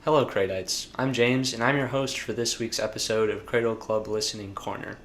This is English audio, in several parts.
Hello Credites, I'm James and I'm your host for this week's episode of Credo Club Listening Corner.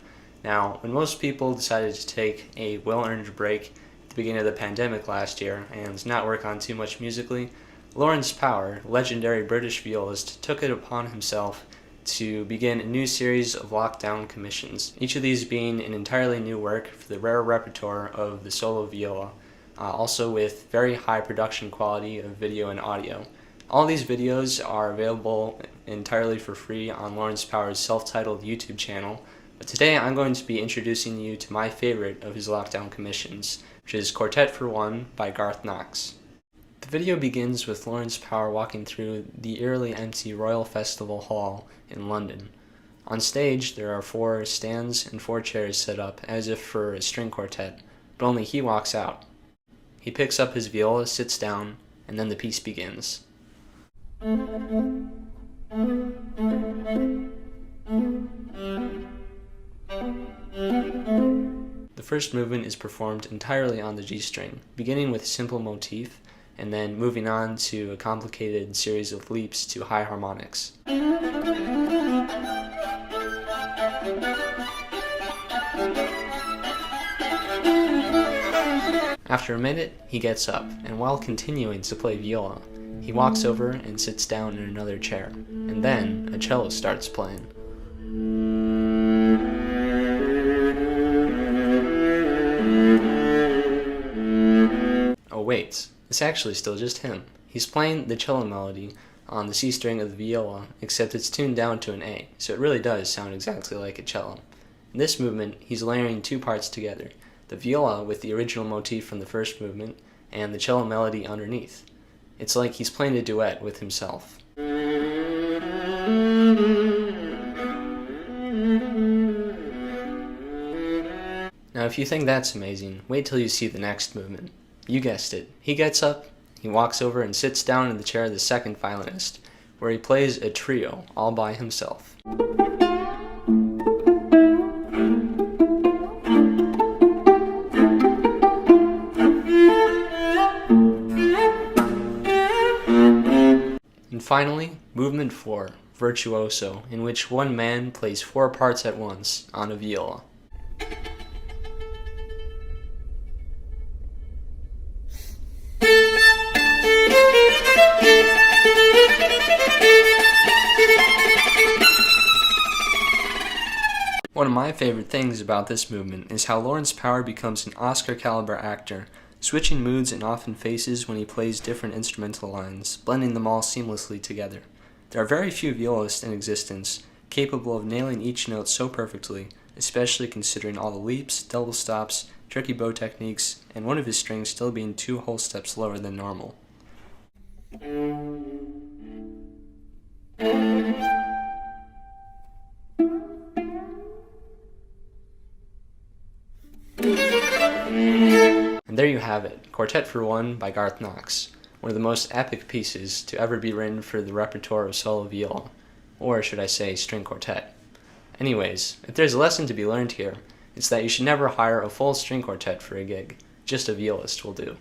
Now, when most people decided to take a well-earned break at the beginning of the pandemic last year and not work on too much musically, Lawrence Power, legendary British violist, took it upon himself to begin a new series of lockdown commissions, each of these being an entirely new work for the rare repertoire of the solo viola, also with very high production quality of video and audio. All these videos are available entirely for free on Lawrence Power's self-titled YouTube channel, but today I'm going to be introducing you to my favorite of his lockdown commissions, which is Quartet for One by Garth Knox. The video begins with Lawrence Power walking through the eerily empty Royal Festival Hall in London. On stage, there are 4 stands and 4 chairs set up as if for a string quartet, but only he walks out. He picks up his viola, sits down, and then the piece begins. The first movement is performed entirely on the G string, beginning with a simple motif, and then moving on to a complicated series of leaps to high harmonics. After a minute, he gets up, and while continuing to play viola, he walks over and sits down in another chair, and then a cello starts playing. Oh wait, it's actually still just him. He's playing the cello melody on the C string of the viola, except it's tuned down to an A, so it really does sound exactly like a cello. In this movement, he's layering 2 parts together, the viola with the original motif from the first movement, and the cello melody underneath. It's like he's playing a duet with himself. Now if you think that's amazing, wait till you see the next movement. You guessed it. He gets up, he walks over and sits down in the chair of the second violinist, where he plays a trio all by himself. And finally, movement 4, Virtuoso, in which one man plays 4 parts at once on a viola. One of my favorite things about this movement is how Lawrence Power becomes an Oscar-caliber actor, switching moods and often faces when he plays different instrumental lines, blending them all seamlessly together. There are very few violists in existence capable of nailing each note so perfectly, especially considering all the leaps, double stops, tricky bow techniques, and one of his strings still being 2 whole steps lower than normal. And there you have it, Quartet for One by Garth Knox, one of the most epic pieces to ever be written for the repertoire of solo viola, or should I say string quartet. Anyways, if there's a lesson to be learned here, it's that you should never hire a full string quartet for a gig, just a violist will do.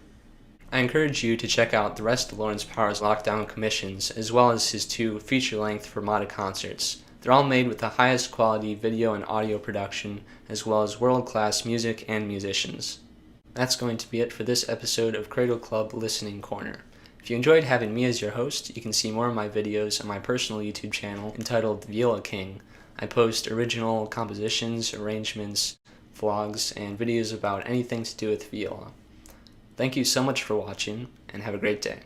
I encourage you to check out the rest of Lawrence Power's lockdown commissions, as well as his 2 feature-length Fermata concerts. They're all made with the highest quality video and audio production, as well as world-class music and musicians. That's going to be it for this episode of Credo Club Listening Corner. If you enjoyed having me as your host, you can see more of my videos on my personal YouTube channel entitled Viola King. I post original compositions, arrangements, vlogs, and videos about anything to do with viola. Thank you so much for watching, and have a great day.